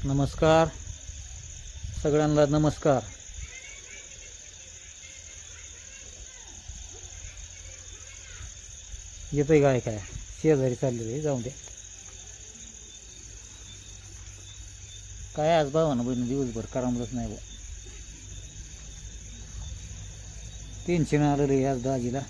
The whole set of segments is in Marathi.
नमस्कार सगळ्यांना नमस्कार. येतोय काय काय शेजारी चाललेलं जाऊन दे. काय आज भावानं बहिणी दिवसभर करमलंच नाही बा. टेन्शन आलेलं आहे आज दाजीला.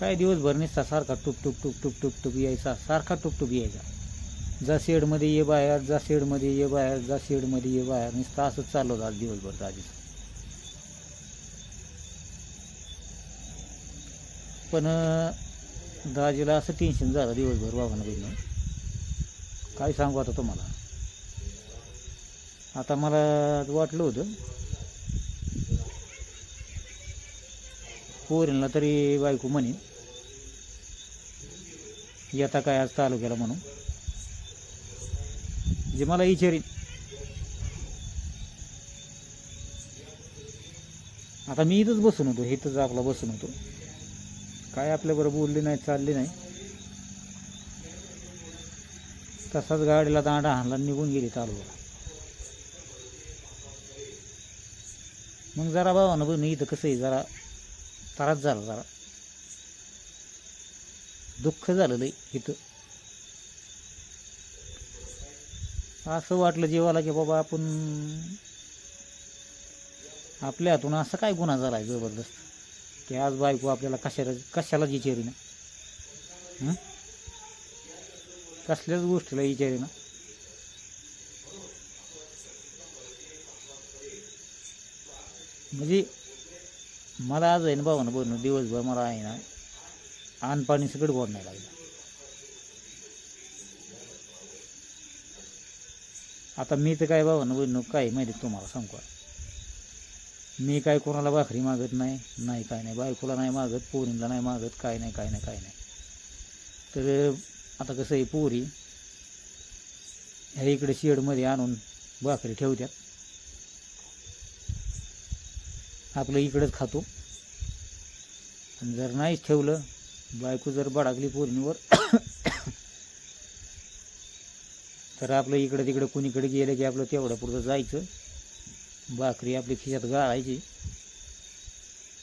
काय दिवसभर नुसता सारखा टुक टुक यायचा, सारखा टुक यायचा. जा शेडमध्ये ये बाहेर, जा शेडमध्ये ये बाहेर, जा शेडमध्ये ये बाहेर, नुसतं असंच चाललं होतं आज दिवसभर दाजीचं. पण दाजीला असं टेन्शन झालं दिवसभर भावानं बहिणी, काय सांगू आता तुम्हाला. आता मला वाटलं होतं पोरींना तरी बायको म्हणे येता काय आज तालुक्याला म्हणून, जे मला विचारीन. आता मी इथंच बसून होतो, इथंच आपला बसून होतो, काय आपल्याबरोबर बोलली नाही, चालली नाही. तसाच गाडीला दांडा हाणला, निघून गेली तालुक्याला. मग जरा भावानं बघ इथं कसं आहे, जरा त्रास झाला, जरा दुःख झालेलं आहे इथं. असं वाटलं जीवाला की बाबा आपण आपल्या हातून असं काय गुन्हा झाला आहे जबरदस्त की आज बायको आपल्याला कशाला विचारी ना, कसल्याच गोष्टीला विचारी ना. म्हणजे मला आज आहे ना भावानं बघणं दिवसभर मला आहे ना अन्न पाणी सगळं गोड नाही लागलं. आता मी तर काय भावानं बघणं काय माहिती तुम्हाला सांगू, मी काय कोणाला भाकरी मागत नाही, नाही काय नाही, बायकोला नाही मागत, पोरींला नाही मागत, काय नाही काय नाही काय नाही. तर आता कसं आहे, पोरी ह्या इकडे शेडमध्ये आणून भाकरी ठेवत्यात, आपलं इकडंच खातो. आणि जर नाहीच ठेवलं, बायको जर बडाकली पोरींवर तर आपलं इकडं तिकडं कुणीकडे गेलं की आपलं तेवढं पुरतं जायचं, भाकरी आपली खिशात गाळायची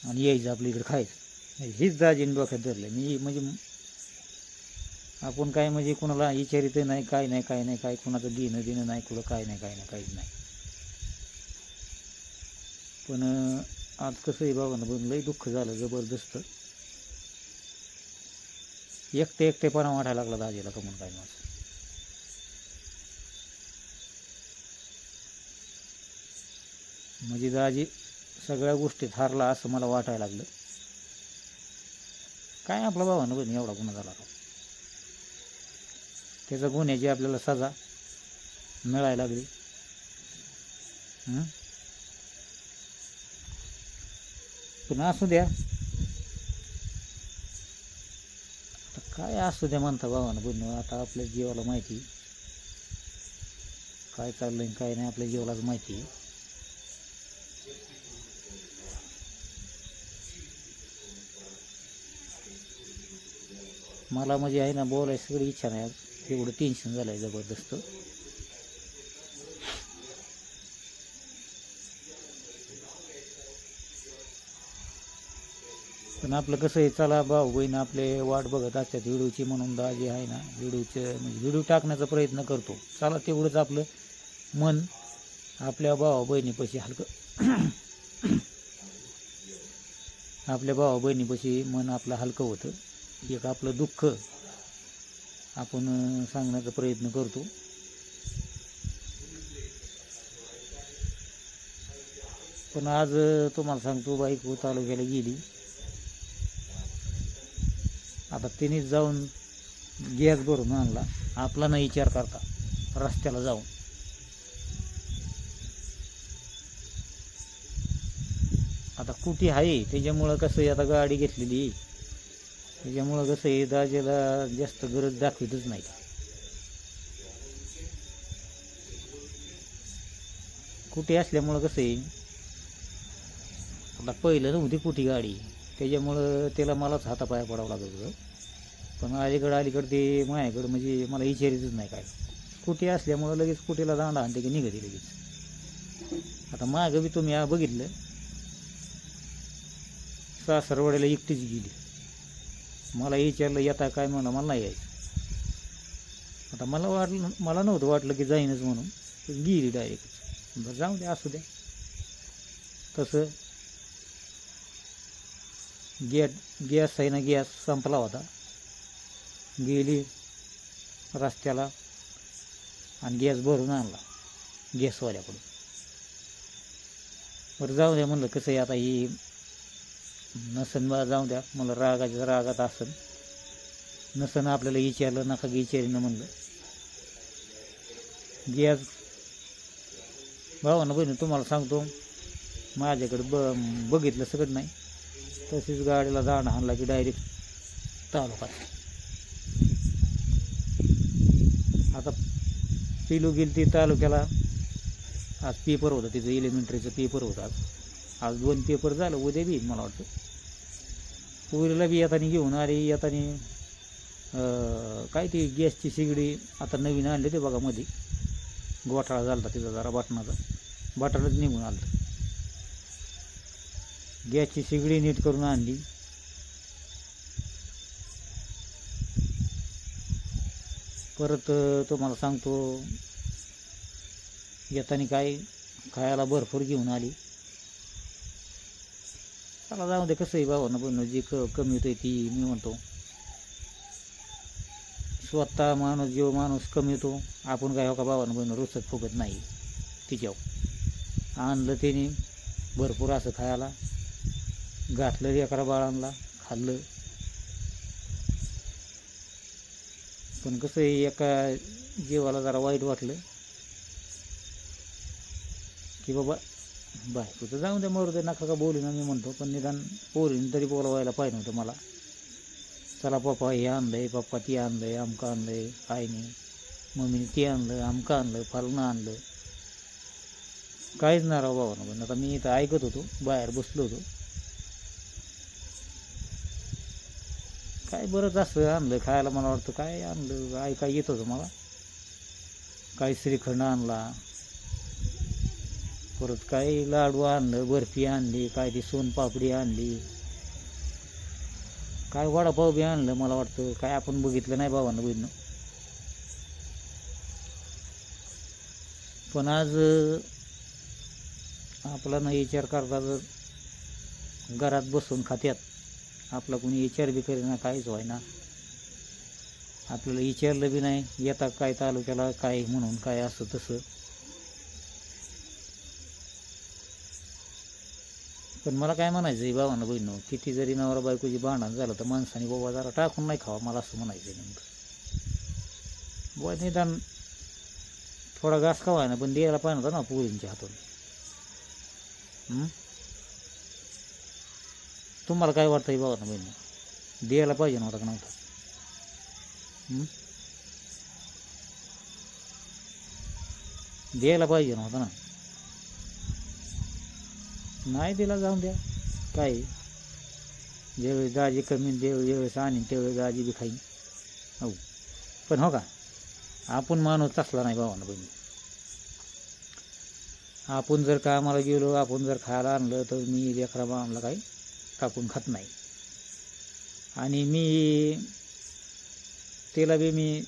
आणि यायचं आपल्या इकडं खायचं. हीच दाजीने डोक्यात धरलं मी. म्हणजे आपण काय म्हणजे कुणाला विचारित नाही, काय नाही काय नाही, काय कुणाचं देणं नाही, कुठं काय नाही काय नाही काहीच नाही. पण आज कसं आहे बाबांना बघ, लई दुःख झालं जबरदस्त. एकटेपणा वाटायला लागला दाजीला, का म्हणून काय माझं. म्हणजे दाजी सगळ्या गोष्टीत हारला असं मला वाटायला लागलं. काय आपला भावानं बघ एवढा गुन्हा झाला, त्याचा गुन्ह्याची आपल्याला सजा मिळायला लागली. पण असू द्या, आता काय असू द्या म्हणता भावानं बघ. आता आपल्या जीवाला माहिती काय चाललंय काय नाही, आपल्या जीवालाच माहिती. मला म्हणजे आहे ना बोलायची सगळी इच्छा नाही, एवढं टेन्शन झालं आहे जबरदस्त. पण आपलं कसं आहे, चला भाऊ बहीण आपले वाट बघत असतात व्हिडिओची, म्हणून दाजी आहे ना व्हिडिओचं म्हणजे व्हिडिओ टाकण्याचा प्रयत्न करतो. चला तेवढंच आपलं मन आपल्या भावा बहिणीपाशी हलकं आपल्या भावा बहिणीपाशी मन आपलं हलकं होतं. एक आपलं दुःख आपण सांगण्याचा प्रयत्न करतो. पण आज तुम्हाला सांगतो, बायको तालुक्याला गेली. आता तिने जाऊन गॅस भरून आणला, आपला नाही विचार करता रस्त्याला जाऊन. आता कुठे आहे त्याच्यामुळं कसं आहे, आता गाडी घेतलेली त्याच्यामुळं कसं आहे, दाजीला जास्त गरज दाखवितच नाही. कुठे असल्यामुळं कसं आहे, आता पहिलं नव्हती कुठे गाडी, त्याच्यामुळं त्याला मलाच हातापाया पडावं लागत होतं. पण अलीकडं ते माझ्याकडं म्हणजे मला विचारितच नाही काय स्कूटी असल्यामुळं लगेच स्कूटीला दांडा आणते की निघते लगेच. आता मागं बी तुम्ही बघितलं, सासरवाड्याला एकटीच गेली. मला विचारलं येता काय, म्हणा मला नाही यायचं. आता मला नव्हतं वाटलं की जाईनच म्हणून, पण गेली डायरेक्ट. बरं जाऊ द्या, असू द्या. तसं गॅस आहे ना, गॅस संपला होता. गेली रस्त्याला आणि गॅस भरून आणला गॅसवाल्याकडून. बरं जाऊ द्या म्हणलं, कसं आहे आता ही नसन बा, जाऊ द्या मला रागाच्या रागात असन, नसन आपल्याला विचारलं नका विचारीनं म्हणलं. गॅस भावानं बहिणी तुम्हाला सांगतो, माझ्याकडे बघितलं सगळं नाही, तशीच गाडीला दांडा आणला की डायरेक्ट तालुक्यात. आता पिलू गेली ती तालुक्याला. आज पेपर होता तिचं, एलिमेंटरीचं पेपर होतं आज 2 पेपर झालं, उद्या बी मला वाटतं. पोरीला बी येताना घेऊन आली. येताना काय ती गॅसची शेगडी आता नवीन आणली ते बघा, मध्ये गोठाळा झाला होता तिचा जरा, बटनच निघून आलं. गॅसची शेगडी नीट करून आणली. परत तुम्हाला सांगतो, येताना काय खायला भरपूर घेऊन आली. चला जाऊ दे, कसंही भावानं पण जी कमी होते ती मी म्हणतो, स्वतः माणूस जेव्हा माणूस कमी होतो, आपण काय हो का भावानं बहिणं रुचत फुगत नाही तिच्यावर. आणलं त्याने भरपूर असं खायला, घातलं एका बाळांना, खाल्लं. पण कसं आहे, एका जीवाला जरा वाईट वाटलं की बाबा बायकोचं जाऊ दे, मरू दे, नका का बोलू ना मी म्हणतो, पण निदान पोरीने तरी बोलवायला पाहिजे होतं मला. चला पप्पा हे आणलंय, पप्पा ती आणलंय, आमकं आणलंय, काय नाही, मम्मीने ती आणलं, आमकं आणलं, फलनं आणलं. काहीच नाही राव भावानं. पण आता मी इथं ऐकत होतो, बाहेर बसलो होतो, काय बरंच असं आणलं खायला. मला वाटतं काय आणलं, ऐकाय येत होतं मला. काय श्रीखंड आणला, परत काय लाडू आणलं, बर्फी आणली, काय ती सोनपापडी आणली, काय वडापाव बी आणलं. मला वाटतं काय आपण बघितलं नाही भावानं बहिणं. पण आज आपला न विचार करता जर घरात बसून खात्यात, आपला कोणी विचार बी करेना, काहीच व्हायना. आपल्याला विचारलं बी नाही येता काय तालुक्याला, काय म्हणून, काय असं तसं. पण मला काय म्हणायचं आहे भावानं बहिणं, किती जरी नवरा बायकोची भांडण झालं तर माणसाने बाबा जरा टाकून नाही खावा, मला असं म्हणायचं आहे नेमकं. बुवा निदान थोडा घास खावा ना, पण द्यायला पाहिजे होता ना पोरींच्या हातून. तुम्हाला काय वाटतं भावानं बहिणं, द्यायला पाहिजे नव्हता का नव्हता? द्यायला पाहिजे नव्हता ना. नाही दिला, जाऊन द्या. काय ज्यावेळेस दाजी कमी ज्यावेळेस आणीन त्यावेळेस दाजी बी खाईन. हो, पण हो का आपण माणूस तसला नाही भावानं बहिणी. आपण जर कामाला गेलो, आपण जर खायला आणलं तर मी लेकरा बाळांना काही टाकून खात नाही. आणि मी त्याला बी मी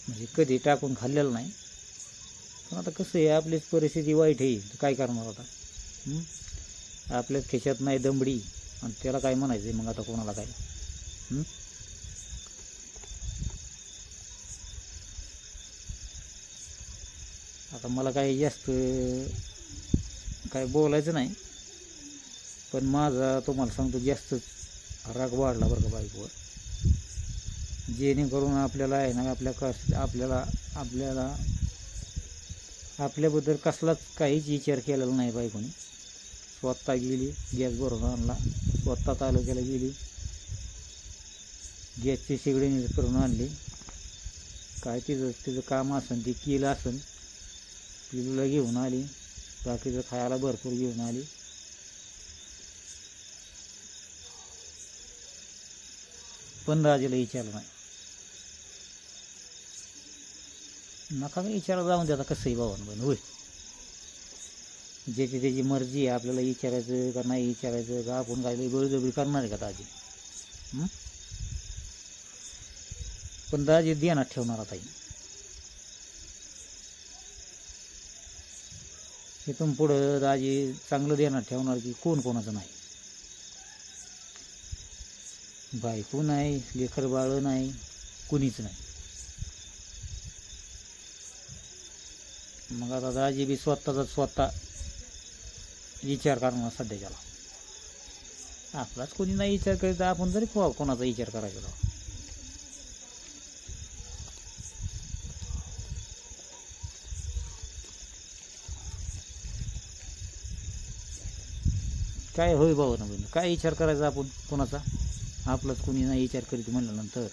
म्हणजे कधी टाकून खाल्लेलं नाही. पण आता कसं आहे, आपलीच परिस्थिती वाईट आहे, काय करणार आता. आपल्याच खिशात नाही दमडी, आणि त्याला काय म्हणायचं आहे मग आता कोणाला काय. आता मला काही जास्त काय बोलायचं नाही, पण माझा तुम्हाला सांगतो जास्तच राग वाढला बरं का बायकोवर. जेणेकरून आपल्याला आहे ना, आपल्याबद्दल कसलाच काहीच विचार केलेला नाही बायकोने. स्वतः गेली, गॅस भरून आणला, स्वतः तालुक्याला गेली, गॅसची शेगडी करून आणली. काय तिचं काम असन ती केलं असन, पिलूला घेऊन आली, बाकीचं खायला भरपूर घेऊन आली. पण राजाला विचारलं नाही. नका काय विचारा जाऊन द्या, आता कसंही भावानं बहिण होय. ज्याची त्याची मर्जी आहे, आपल्याला विचारायचं का नाही विचारायचं का, आपण काय बळजबरी करणार आहे का दाजी? पण दाजी ध्यानात ठेवणार आता इथून पुढं दाजी चांगलं ध्यानात ठेवणार की कोण कोणाचं नाही, बायको नाही, लेकर बाळ नाही, कुणीच नाही. मग आता दाजी बी स्वतःचा स्वतः विचार करणार सध्याच्याला. आपलाच कोणी नाही विचार करीत, आपण तरी कोणाचा विचार करायचा? काय होय भाऊ ना बहिणी, काय विचार करायचा आपण कोणाचा? आपलाच कोणी नाही विचार करीत म्हणल्यानंतर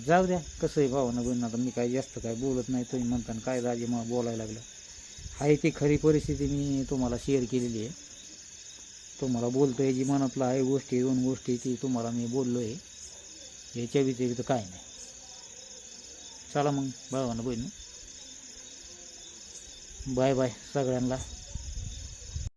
जाऊ द्या. कसं आहे भाऊ ना बहिणी, आता मी काय जास्त काय बोलत नाही. तुम्ही म्हणताना काय दाजी मला बोलायला लागलं आहे, ती खरी परिस्थिती मी तुम्हाला शेअर केलेली आहे. तुम्हाला बोलतो आहे जी मनातलं आहे गोष्टी, 2 गोष्टी ती तुम्हाला मी बोललो आहे. याच्या व्यतिरिक्त काय नाही. चला मग भावानं बहिणी, बाय बाय सगळ्यांना.